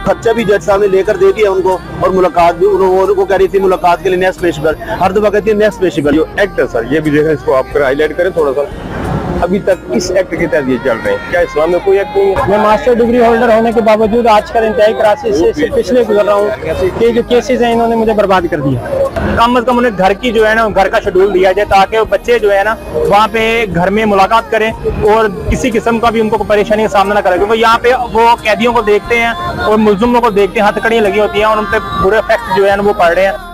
खर्चा भी जज साहब ने लेकर दे दिया उनको, और मुलाकात भी उनको कह रही थी मुलाकात के लिए नेक्स्ट पेश पर, हर दफा कहती है नेक्स्ट पेश पर। जो एक्ट है सर, ये भी देखा, इसको आप हाईलाइट करें थोड़ा सा। अभी तक किस एक्ट के तहत ये चल रहे हैं? क्या इस्लाम में कोई एक्ट नहीं है? मैं मास्टर डिग्री होल्डर होने के बावजूद आजकल इंतहाई क्राइसिस से पिछले गुजर रहा हूँ कि जो केसेस हैं इन्होंने मुझे बर्बाद कर दिया। कम से कम उन्हें घर की जो है ना, घर का शेड्यूल दिया जाए ताकि बच्चे जो है ना वहाँ पे घर में मुलाकात करें और किसी किस्म का भी उनको परेशानी का सामना न करें, क्योंकि यहाँ पे वो कैदियों को देखते हैं और मुल्जिमों को देखते हैं, हथकड़ियाँ लगी होती हैं और उन पर बुरे इफेक्ट जो है ना वो पड़ रहे हैं।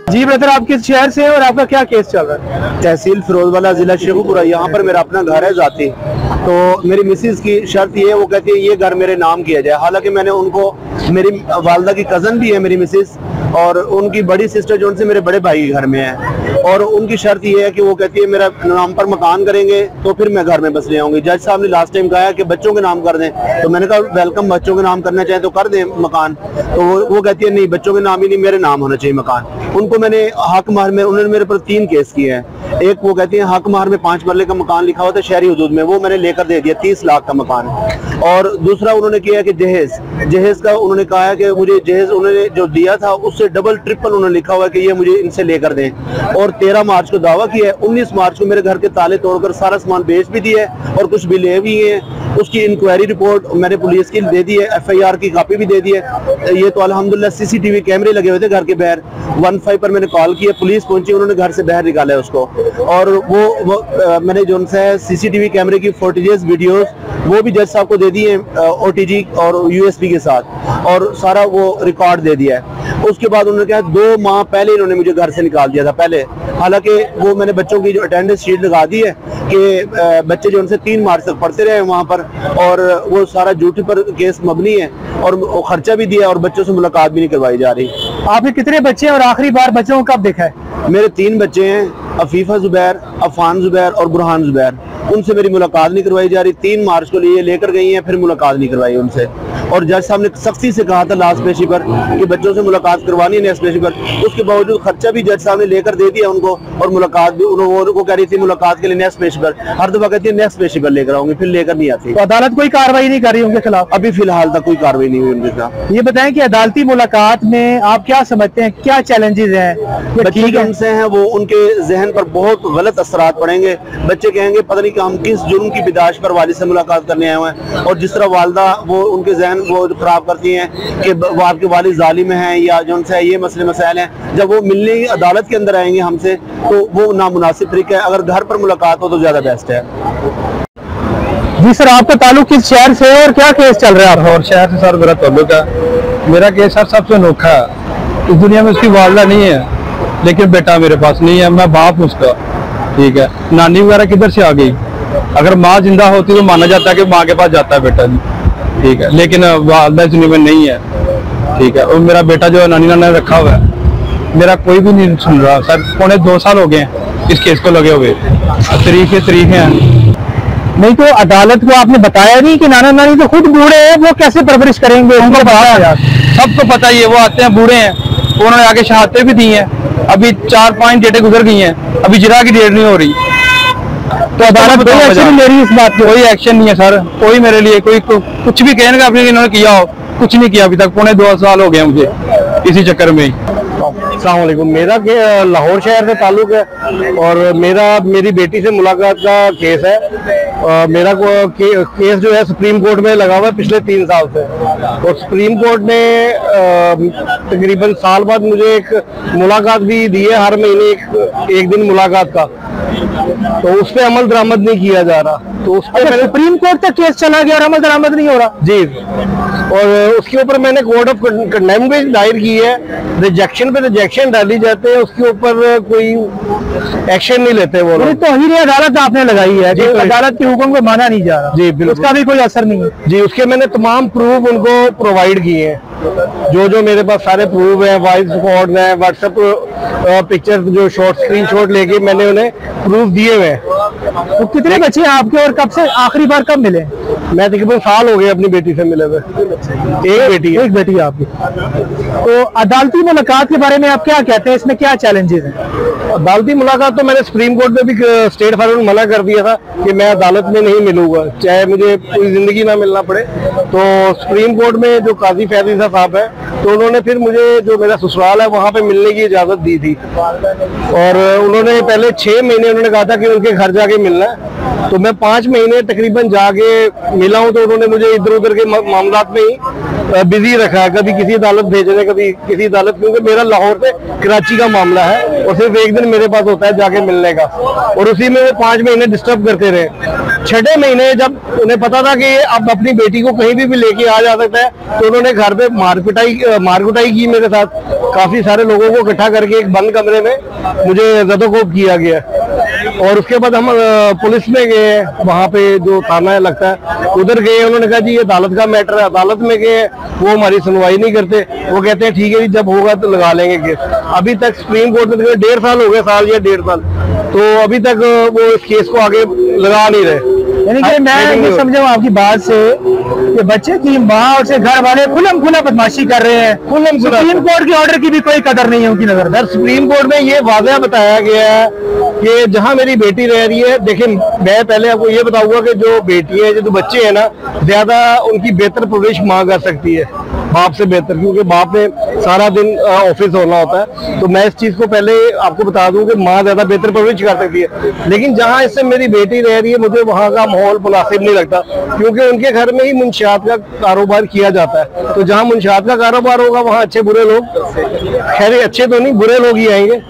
जी ब्रदर, आप किस शहर से हैं और आपका क्या केस चल रहा है? तहसील फिरोजवाला, जिला शेखुपुरा, यहाँ पर मेरा अपना घर है जाती। तो मेरी मिसेज की शर्त ये है, वो कहती है ये घर मेरे नाम किया जाए। हालांकि मैंने उनको, मेरी वालदा की कज़न भी है मेरी मिसेज, और उनकी बड़ी सिस्टर जो उनसे मेरे बड़े भाई के घर में है, और उनकी शर्त ये है कि वो कहती है मेरा नाम पर मकान करेंगे तो फिर मैं घर में बस ले आऊंगी। जज साहब ने लास्ट टाइम कहा कि बच्चों के नाम कर दें, तो मैंने कहा वेलकम, बच्चों के नाम करना चाहें तो कर दें मकान। तो वो कहती है नहीं, बच्चों के नाम ही नहीं, मेरे नाम होना चाहिए मकान। उनको मैंने हक महर में, उन्होंने मेरे पर 3 केस किए हैं। एक वो कहती है हक महर में 5 मरले का मकान लिखा हुआ था शहरी हदूद में, वो मैंने लेकर दे दिया 30 लाख का मकान। और दूसरा उन्होंने किया कि जहेज का उन्होंने कहा है कि मुझे जहेज उन्होंने जो दिया था उससे डबल ट्रिपल उन्होंने लिखा हुआ है कि ये मुझे इनसे लेकर दें। और 13 मार्च को दावा किया है, 19 मार्च को मेरे घर के ताले तोड़कर सारा सामान बेच भी दिया है और कुछ भी ले भी हैं। उसकी इंक्वायरी रिपोर्ट मैंने पुलिस की दे दी है, FIR की कॉपी भी दे दी है। ये तो अल्हम्दुलिल्लाह CCTV कैमरे लगे हुए थे घर के बाहर। 15 पर मैंने कॉल किया, पुलिस पहुंची, उन्होंने घर से बाहर निकाला है उसको। और वो मैंने जो उनसे CCTV कैमरे की फुटेजेस वीडियोस वो भी जज साहब को दे दिए OTG और USB के साथ, और सारा वो रिकॉर्ड दे दिया है। उसके बाद उन्होंने कहा 2 माह पहले इन्होंने मुझे घर से निकाल दिया था पहले। हालांकि वो मैंने बच्चों की जो अटेंडेंस शीट लगा दी है कि बच्चे जो उनसे 3 मार्च तक पढ़ते रहे वहाँ पर, और वो सारा ड्यूटी पर केस मबनी है, और वो खर्चा भी दिया और बच्चों से मुलाकात भी नहीं करवाई जा रही। आपके कितने बच्चे हैं और आखिरी बार बच्चों को कब देखा है? मेरे 3 बच्चे हैं, अफीफा जुबैर, अफान जुबैर और बुरहान जुबैर। उनसे मेरी मुलाकात नहीं करवाई जा रही। 3 मार्च को लिए लेकर गई हैं, फिर मुलाकात नहीं करवाई उनसे। और जज साहब ने सख्ती से कहा था लास्ट पेशी पर कि बच्चों से मुलाकात करवानी है नेक्स्ट पेशी पर। उसके बावजूद खर्चा भी जज साहब ने लेकर दे दिया उनको, और मुलाकात भी उनको कह रही थी मुलाकात के लिए नेक्स्ट पेशी पर, हर दफा कहती है नेक्स्ट पेशी पर लेकर आऊंगी, फिर लेकर नहीं आती। तो अदालत कोई कार्रवाई नहीं कर रही उनके खिलाफ? अभी फिलहाल तक कोई कार्रवाई नहीं हुई उनके खिलाफ। ये बताएं कि अदालती मुलाकात में आप क्या समझते हैं, क्या चैलेंजेस हैं? बच्चे जो उनसे हैं वो उनके जहन पर बहुत गलत असरात पड़ेंगे। बच्चे कहेंगे पता नहीं कि हम किस जुर्म की बिदाश पर वालिद से मुलाकात करने आए हुए हैं, और जिस तरह वालदा वो उनके जहन वो खराब करती हैं कि वो आपके वालिद जालिम हैं या जो उनसे ये मसले मसाइल हैं। जब वो मिलने अदालत के अंदर आएंगे हमसे तो वो नामुनासिब तरीका है। अगर घर पर मुलाकात हो तो ज्यादा बेस्ट है। जी सर, आपका ताल्लुक किस शहर से है और क्या केस चल रहा है? लाहौर शहर से सर मेरा ताल्लुक है। मेरा केस सर सबसे अनोखा है। इस दुनिया में उसकी वालदा नहीं है, लेकिन बेटा मेरे पास नहीं है, मैं बाप उसका, ठीक है। नानी वगैरह किधर से आ गई? अगर माँ जिंदा होती तो माना जाता है कि माँ के पास जाता है बेटा जी, ठीक है, लेकिन वालदा इस दुनिया में नहीं है, ठीक है। और मेरा बेटा जो है नानी नाना ने रखा हुआ है, मेरा कोई भी नहीं सुन रहा सर। 2.25 साल हो गए इस केस को लगे हुए, तरीके हैं। नहीं तो अदालत को आपने बताया नहीं कि नाना नानी तो खुद बूढ़े हैं, वो कैसे परवरिश करेंगे? उनको बताया यार, सबको पता ही है, वो आते हैं बूढ़े हैं, उन्होंने आगे शहादतें भी दी हैं। अभी 4-5 डेटें गुजर गई हैं, अभी जिरा की डेट नहीं हो रही। तो अदालत कोई एक्शन नहीं ले रही इस बात पे? कोई एक्शन नहीं है सर, कोई मेरे लिए कोई कुछ भी कहने का अपने इन्होंने किया हो, कुछ नहीं किया अभी तक। 2.25 साल हो गए मुझे इसी चक्कर में ही। अस्सलाम वालेकुम, मेरा लाहौर शहर से ताल्लुक है और मेरी बेटी से मुलाकात का केस है। मेरा केस जो है सुप्रीम कोर्ट में लगा हुआ है पिछले 3 साल से, और सुप्रीम कोर्ट ने तकरीबन साल बाद मुझे एक मुलाकात भी दी है, हर महीने एक दिन मुलाकात का। तो उस पर अमल दरामद नहीं किया जा रहा, तो उस पर सुप्रीम कोर्ट तक केस चला गया और अमल दरामद नहीं हो रहा जी। और उसके ऊपर मैंने कोर्ट ऑफ कंडेम्नेशन दायर की है। रिजेक्शन पे रिजेक्शन डाली जाते हैं, उसके ऊपर कोई एक्शन नहीं लेते वो लोग। तौहीन अदालत आपने लगाई है, तो अदालत के हुक्म को माना नहीं जा रहा जी, बिल्कुल उसका भी कोई असर नहीं है जी। उसके मैंने तमाम प्रूफ उनको प्रोवाइड किए हैं, जो मेरे पास सारे प्रूफ है, वॉइस रिकॉर्ड है, व्हाट्सएप पिक्चर जो स्क्रीनशॉट लेके मैंने उन्हें प्रूफ दिए हुए हैं। तो कितने बच्चे हैं आपके और कब से आखिरी बार कब मिले? मैं तकरीबन साल हो गए अपनी बेटी से मिले हुए। एक बेटी है। एक बेटी है आपकी। तो अदालती मुलाकात के बारे में आप क्या कहते हैं, इसमें क्या चैलेंजेस हैं? अदालती मुलाकात तो मैंने सुप्रीम कोर्ट में भी स्टेट फार्म मना कर दिया था कि मैं अदालत में नहीं मिलूंगा, चाहे मुझे पूरी जिंदगी ना मिलना पड़े। तो सुप्रीम कोर्ट में जो काजी फैजी साहब है, तो उन्होंने फिर मुझे जो मेरा ससुराल है वहाँ पे मिलने की इजाजत दी थी। और उन्होंने पहले 6 महीने उन्होंने कहा था कि उनके घर जाके मिलना है, तो मैं 5 महीने तकरीबन जाके मिला हूँ। तो उन्होंने मुझे इधर उधर के मामलात में ही बिजी रखा है, कभी किसी अदालत भेजने, कभी किसी अदालत, क्योंकि मेरा लाहौर से कराची का मामला है और सिर्फ एक दिन मेरे पास होता है जाके मिलने का, और उसी में वो 5 महीने डिस्टर्ब करते रहे। 6ठे महीने जब उन्हें पता था कि अब अपनी बेटी को कहीं भी लेके आ जा सकता है, तो उन्होंने घर पे मारकुटाई की मेरे साथ। काफी सारे लोगों को इकट्ठा करके एक बंद कमरे में मुझे ज़दोकोब किया गया। और उसके बाद हम पुलिस में गए, वहाँ पे जो थाना है लगता है उधर गए। उन्होंने कहा जी ये अदालत का मैटर है, अदालत में गए, वो हमारी सुनवाई नहीं करते। वो कहते हैं ठीक है जी, जब होगा तो लगा लेंगे केस। अभी तक सुप्रीम कोर्ट में 1.5 साल हो गए, साल या 1.5 साल, तो अभी तक वो इस केस को आगे लगा नहीं रहे। यानी कि मैं ये समझा हूँ आपकी बात से कि बच्चे की माँ और से घर वाले खुलम खुला बदमाशी कर रहे हैं। सुप्रीम कोर्ट के ऑर्डर की भी कोई कदर नहीं है उनकी नजर। सर सुप्रीम कोर्ट में ये वाज़ह बताया गया है कि जहां मेरी बेटी रह रही है, देखिए मैं पहले आपको ये बताऊंगा कि जो बेटी है, जो बच्चे हैं ना, ज्यादा उनकी बेहतर परवरिश माँ कर सकती है बाप से बेहतर, क्योंकि बाप ने सारा दिन ऑफिस होना होता है। तो मैं इस चीज को पहले आपको बता दूं कि माँ ज्यादा बेहतर परवरिश कर सकती है। लेकिन जहां इससे मेरी बेटी रह रही है, मुझे वहां का माहौल मुनासिब नहीं लगता, क्योंकि उनके घर में ही मुंशियात का कारोबार किया जाता है। तो जहाँ मुंशियात का कारोबार होगा वहाँ अच्छे बुरे लोग, खैर अच्छे तो नहीं, बुरे लोग ही आएंगे।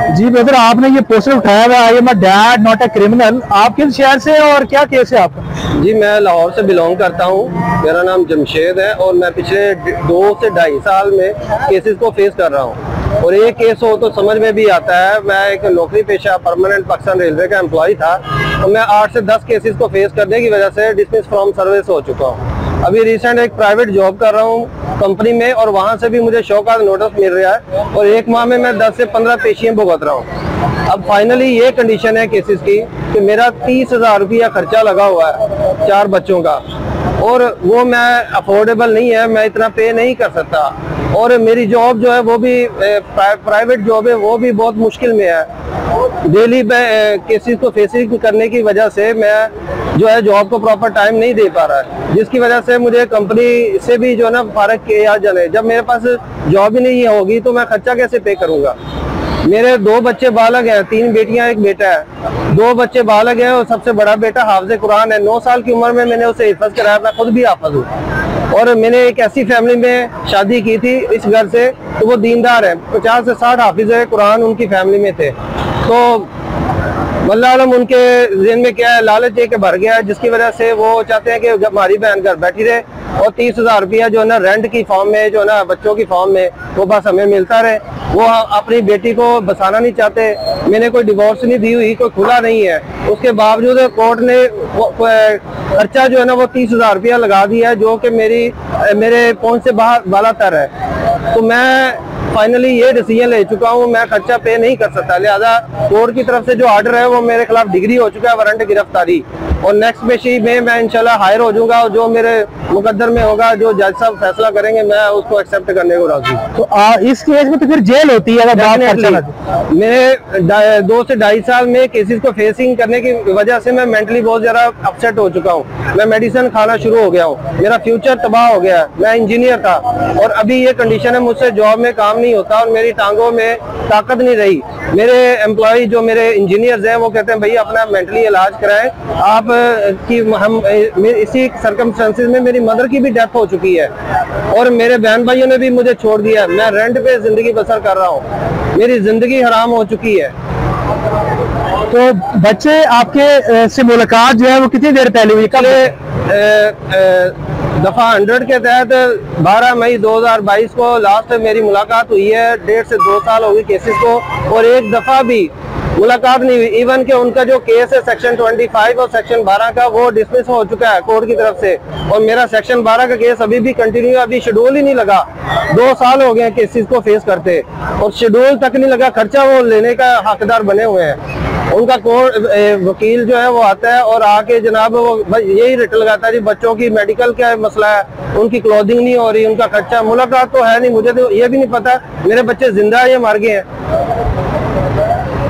जी ब्रदर, आपने ये पोस्टर उठाया हुआ है, my dad not a criminal, आप किस शहर से और क्या केस है आपका? जी मैं लाहौर से बिलोंग करता हूँ, मेरा नाम जमशेद है और मैं पिछले 2 से 2.5 साल में केसेस को फेस कर रहा हूँ। और एक केस हो तो समझ में भी आता है। मैं एक नौकरी पेशा परमानेंट पाकिस्तान रेलवे का एम्प्लॉय था, तो मैं 8 से 10 केसेस को फेस करने की वजह से डिसमिस फ्रॉम सर्विस हो चुका हूँ। अभी रिसेंट एक प्राइवेट जॉब कर रहा हूँ कंपनी में, और वहाँ से भी मुझे शौकात नोटिस मिल रहा है, और 1 माह में मैं 10 से 15 पेशियां भुगत रहा हूँ। अब फाइनली ये कंडीशन है केसेस की कि मेरा 30,000 रुपया खर्चा लगा हुआ है 4 बच्चों का, और वो मैं अफोर्डेबल नहीं है, मैं इतना पे नहीं कर सकता। और मेरी जॉब जो है वो भी प्राइवेट जॉब है, वो भी बहुत मुश्किल में है। डेली केसेस को फेसिंग करने की वजह से मैं जो है जॉब को प्रॉपर टाइम नहीं दे पा रहा है, जिसकी वजह से मुझे कंपनी से भी जो है ना फारग किया जाने। जब मेरे पास जॉब ही नहीं होगी तो मैं खर्चा कैसे पे करूंगा? मेरे 2 बच्चे बालग हैं, 3 बेटियां 1 बेटा है। 2 बच्चे बालग हैं और सबसे बड़ा बेटा हाफिज कुरान है। 9 साल की उम्र में मैंने उसे हिफ्ज कराया, मैं खुद भी हाफिज हूँ। और मैंने एक ऐसी फैमिली में शादी की थी इस घर से, तो वो दीनदार है, 50 से 60 हाफिज कुरान उनकी फैमिली में थे। तो वल्लाह आलम उनके ज़हन में क्या है, लालच एक भर गया है, जिसकी वजह से वो चाहते हैं कि हमारी बहन घर बैठी रहे और 30,000 रुपया जो है ना रेंट की फॉर्म में, जो है ना बच्चों की फॉर्म में, वो बस हमें मिलता रहे। वो अपनी बेटी को बसाना नहीं चाहते। मैंने कोई डिवोर्स नहीं दी हुई, कोई खुला नहीं है, उसके बावजूद कोर्ट ने खर्चा जो है ना वो 30,000 रुपया लगा दिया है, जो कि मेरे पहुंच से बाला तर है। तो मैं फाइनली ये डिसीजन ले चुका हूँ, मैं खर्चा पे नहीं कर सकता। लिहाजा कोर्ट की तरफ से जो ऑर्डर है वो मेरे खिलाफ डिग्री हो चुका है, वारंट गिरफ्तारी, और नेक्स्ट पेशी में मैं इंशाल्लाह हायर हो जाऊंगा, और जो मेरे मुकद्दर में होगा, जो जज साहब फैसला करेंगे, मैं उसको एक्सेप्ट करने को राजी। तो इस केस में तो फिर जेल होती है अगर बात मेरे 2 से 2.5 साल में केसेस को फेसिंग करने की वजह से मैं मेंटली बहुत ज्यादा अपसेट हो चुका हूँ। मैं मेडिसिन खाना शुरू हो गया हूँ, मेरा फ्यूचर तबाह हो गया। मैं इंजीनियर था और अभी ये कंडीशन है, मुझसे जॉब में काम नहीं होता और मेरी टांगों में ताकत नहीं रही। मेरे एम्प्लॉय जो मेरे इंजीनियर्स हैं वो कहते हैं भैया अपना मेंटली इलाज कराएं आप कि हम इसी सर्कमस्टेंसेस में मेरी मदर की भी डेथ हो चुकी है और मेरे बहन भाइयों ने भी मुझे छोड़ दिया है। मैं रेंट पे जिंदगी बसर कर रहा हूँ, मेरी जिंदगी हराम हो चुकी है। तो बच्चे आपके से मुलाकात जो है वो कितनी देर पहले हुई? दफा 100 के तहत 12 मई 2022 को लास्ट मेरी मुलाकात हुई है। 1.5 से 2 साल हो गए केसेस को और एक दफा भी मुलाकात नहीं हुई। इवन के उनका जो केस है सेक्शन 25 और सेक्शन 12 का वो डिसमिस हो चुका है कोर्ट की तरफ से और मेरा सेक्शन 12 का केस अभी भी कंटिन्यू, अभी शेड्यूल ही नहीं लगा। 2 साल हो गए केसेस को फेस करते और शेड्यूल तक नहीं लगा, खर्चा वो लेने का हकदार बने हुए हैं। उनका वकील जो है वो आता है और आके जनाब वो यही रिट लगाता है जी बच्चों की मेडिकल क्या मसला है, उनकी क्लोथिंग नहीं हो रही, उनका खर्चा। मुलाकात तो है नहीं, मुझे तो ये भी नहीं पता मेरे बच्चे जिंदा है या मर गए हैं।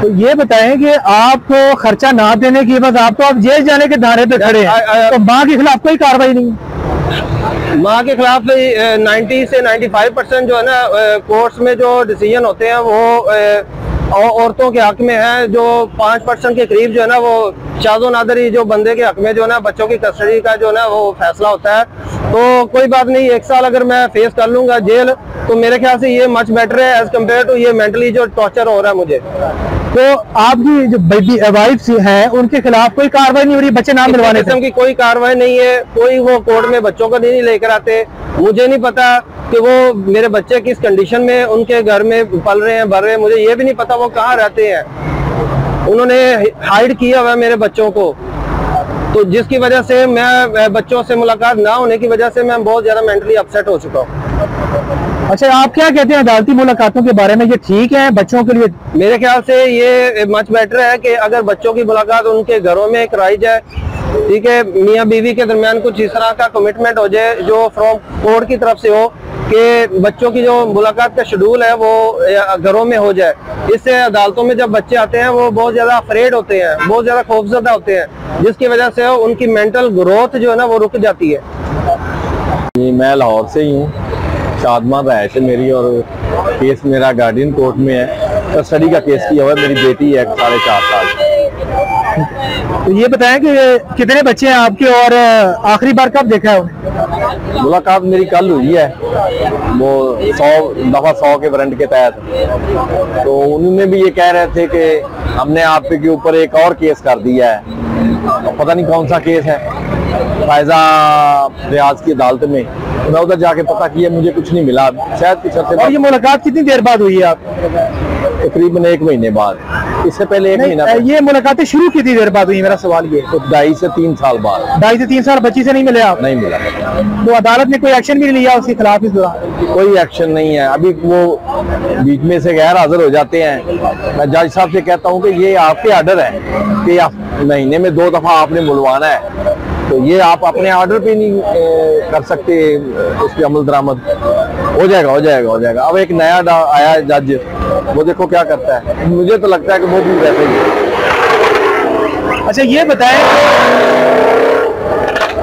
तो ये बताएं कि आपको खर्चा ना देने की बस आप तो आप जेल जाने के धारे पे खड़े हैं, तो माँ के खिलाफ कोई कार्रवाई नहीं है? माँ के खिलाफ 90 से 95% जो है ना कोर्ट्स में जो डिसीजन होते हैं वो औरतों के हक में है। जो 5% के करीब जो है ना वो शादो नादरी जो बंदे के हक में जो है ना बच्चों की कस्टडी का जो है ना वो फैसला होता है। तो कोई बात नहीं, 1 साल अगर मैं फेस कर लूंगा जेल तो मेरे ख्याल से ये मच बेटर है एज कम्पेयर टू ये मेंटली जो टॉर्चर हो रहा है मुझे। तो आपकी जो बेबी वाइफ है उनके खिलाफ कोई कार्रवाई नहीं हो रही बच्चे नाम दिलवाने की? कोई कार्रवाई नहीं है, कोई वो कोर्ट में बच्चों को नहीं लेकर आते। मुझे नहीं पता कि वो मेरे बच्चे किस कंडीशन में उनके घर में पल रहे हैं, भर रहे हैं, मुझे ये भी नहीं पता वो कहाँ रहते हैं। उन्होंने हाइड किया हुआ है मेरे बच्चों को, तो जिसकी वजह से मैं बच्चों से मुलाकात ना होने की वजह से मैं बहुत ज्यादा मेंटली अपसेट हो चुका हूँ। अच्छा, आप क्या कहते हैं अदालती मुलाकातों के बारे में? ये ठीक है बच्चों के लिए? मेरे ख्याल से ये मच बेटर है कि अगर बच्चों की मुलाकात उनके घरों में कराई जाए, ठीक है, मियाँ बीवी के दरमियान कुछ इस तरह का कमिटमेंट हो जाए जो फ्रॉम कोर्ट की तरफ से हो कि बच्चों की जो मुलाकात का शेड्यूल है वो घरों में हो जाए। इससे अदालतों में जब बच्चे आते हैं वो बहुत ज्यादा अफरेड होते हैं, बहुत ज्यादा खौफजदा होते हैं, जिसकी वजह से उनकी मेंटल ग्रोथ जो है ना वो रुक जाती है। मैं लाहौर से ही हूँ, शादमा रहायश है मेरी और केस मेरा गार्डियन कोर्ट में है। कस्टडी का केस किया हुआ है, मेरी बेटी है 4.5 साल। तो ये बताएं कि कितने बच्चे हैं आपके और आखिरी बार कब देखा है उन्हें? मुलाकात मेरी कल हुई है, वो 100 के वारंट के तहत। तो उन्होंने भी ये कह रहे थे कि हमने आपके ऊपर एक और केस कर दिया है, तो पता नहीं कौन सा केस है, फायजा रियाज की अदालत में। मैं उधर जाके पता किया, मुझे कुछ नहीं मिला शायद कुछ अर्से। और ये मुलाकात कितनी देर बाद हुई है आप? तकरीबन 1 महीने बाद। इससे पहले 1 महीना। ये मुलाकातें शुरू कितनी देर बाद हुई? मेरा सवाल ये। तो 2.5 से 3 साल बाद। 2.5 से 3 साल बच्ची से नहीं मिले आप? नहीं मिला। तो अदालत ने कोई एक्शन भी नहीं लिया उसके खिलाफ इस दौरान? कोई एक्शन नहीं है। अभी वो बीच में से गैर हाजिर हो जाते हैं। मैं जज साहब से कहता हूँ कि ये आपके ऑर्डर है कि महीने में 2 दफा आपने बुलवाना है, तो ये आप अपने ऑर्डर पे नहीं कर सकते। इस पे अमल दरामद हो जाएगा। अब एक नया आया है जज, वो देखो क्या करता है। मुझे तो लगता है कि वो भी वैसे ही है। अच्छा, ये बताएं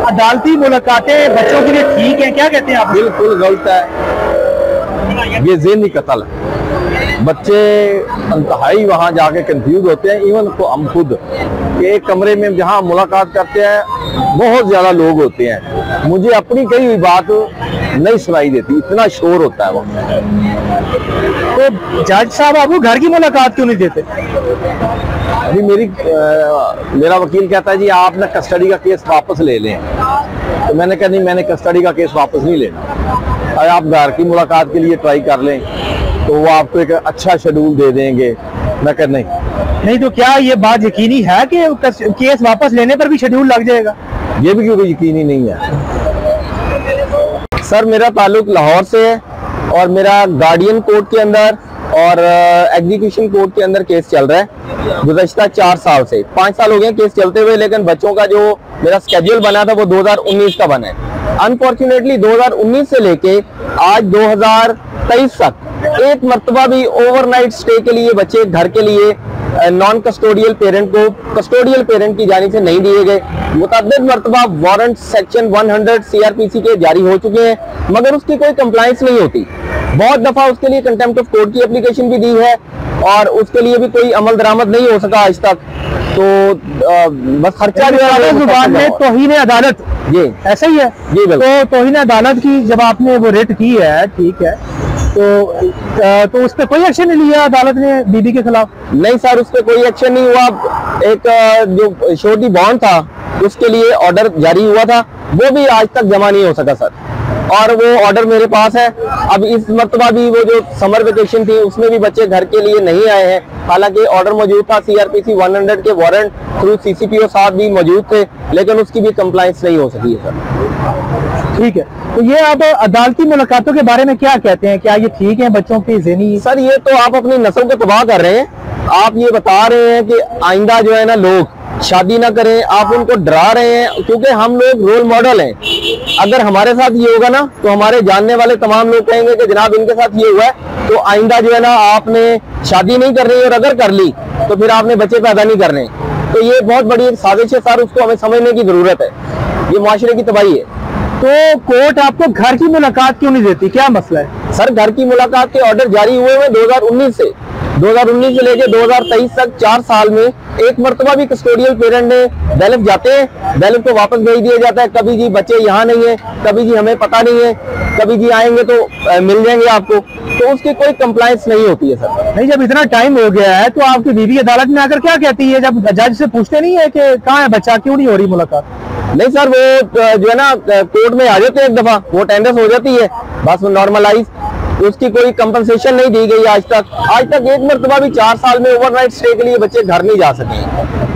अदालती मुलाकातें बच्चों के लिए ठीक है? क्या कहते हैं आप? बिल्कुल गलत है, ये ज़हनी कत्ल है। बच्चे इंतहाई वहां जाके कंफ्यूज होते हैं। इवन हम खुद कि एक कमरे में जहां मुलाकात करते हैं बहुत ज्यादा लोग होते हैं, मुझे अपनी कही हुई बात नहीं सुनाई देती, इतना शोर होता है वहाँ। तो जज साहब आपको घर की मुलाकात क्यों नहीं देते? अभी मेरा वकील कहता है जी आप ना कस्टडी का केस वापस ले लें, तो मैंने कहा नहीं, मैंने कस्टडी का केस वापस नहीं लेना। अगर आप घर की मुलाकात के लिए ट्राई कर लें तो वो आपको एक अच्छा शेड्यूल दे देंगे। मैं कह नहीं। तो क्या ये बात यकीनी है कि केस वापस लेने पर भी शेड्यूल लग जाएगा? ये भी क्योंकि यकीनी नहीं है। सर, मेरा ताल्लुक लाहौर से है और मेरा गार्डियन कोर्ट के अंदर और एग्जीक्यूशन कोर्ट के अंदर केस चल रहा है गुज़श्ता 4 साल से। 5 साल हो गए केस चलते हुए, लेकिन बच्चों का जो मेरा स्केड्यूल बना था वो 2019 का बना है। अनफॉर्चुनेटली 2019 से लेके आज 2023 तक एक मरतबा भी ओवरनाइट स्टे के लिए बच्चे घर के लिए नॉन कस्टोडियल पेरेंट को कस्टोडियल पेरेंट की जानिब से नहीं दिए गए। मुतअद्दिद मरतबा वारंट सेक्शन 100 CRPC के जारी हो चुके हैं, मगर उसकी कोई कंप्लायंस नहीं होती। बहुत दफा उसके लिए कंटेम्प्ट ऑफ कोर्ट की एप्लीकेशन भी दी है और उसके लिए भी कोई अमल दरामद नहीं हो सका आज तक। तो बस खर्चा जुबान में तौहीन अदालत, ये ऐसा ही है जी। तो तौहीन अदालत की जब आपने वो रिट की है, ठीक है, तो उस पर कोई एक्शन नहीं लिया अदालत ने बीबी के खिलाफ? नहीं सर, उस पर कोई एक्शन नहीं हुआ। एक जो श्योरिटी बॉन्ड था उसके लिए ऑर्डर जारी हुआ था, वो भी आज तक जमा नहीं हो सका सर, और वो ऑर्डर मेरे पास है। अब इस मरतबा भी वो जो समर वेकेशन थी उसमें भी बच्चे घर के लिए नहीं आए हैं, हालांकि ऑर्डर मौजूद था। CRPC 100 के वारंट थ्रू CCPO साहब भी मौजूद थे, लेकिन उसकी भी कंप्लायंस नहीं हो सकी है सर। ठीक है, तो ये आप अदालती मुलाकातों के बारे में क्या कहते हैं? क्या ये ठीक है बच्चों की ज़हनी? सर, ये तो आप अपनी नस्ल को तबाह कर रहे हैं। आप ये बता रहे हैं कि आइंदा जो है ना लोग शादी ना करें, आप उनको डरा रहे हैं, क्योंकि हम लोग रोल मॉडल हैं। अगर हमारे साथ ये होगा ना तो हमारे जानने वाले तमाम लोग कहेंगे कि जनाब इनके साथ ये हुआ है, तो आइंदा जो है ना आपने शादी नहीं कर रही, और अगर कर ली तो फिर आपने बच्चे पैदा नहीं करने। तो ये बहुत बड़ी एक साजिश है सर, उसको हमें समझने की जरूरत है। ये माशरे की तबाही है। तो कोर्ट आपको घर की मुलाकात क्यों नहीं देती, क्या मसला है? सर घर की मुलाकात के ऑर्डर जारी हुए हैं 2019 से लेके 2023 तक 4 साल में एक मरतबा भी कस्टोडियल पेरेंट ने बेलिफ जाते हैं, बेलिफ को वापस भेज दिया जाता है। कभी जी बच्चे यहाँ नहीं है, कभी जी हमें पता नहीं है, कभी जी आएंगे तो मिल जाएंगे आपको, तो उसकी कोई कंप्लायंस नहीं होती है सर। नहीं, जब इतना टाइम हो गया है तो आपकी बीवी अदालत में आकर क्या कहती है? जब जज से पूछते नहीं है कि कहाँ है बच्चा, क्यों नहीं हो रही मुलाकात? नहीं सर, वो जो है ना कोर्ट में आ जाते हैं, एक दफा वो अटेंडेंस हो जाती है, बस वो नॉर्मलाइज, उसकी कोई कंपनसेशन नहीं दी गई आज तक एक मरतबा भी 4 साल में ओवरनाइट स्टे के लिए बच्चे घर नहीं जा सके।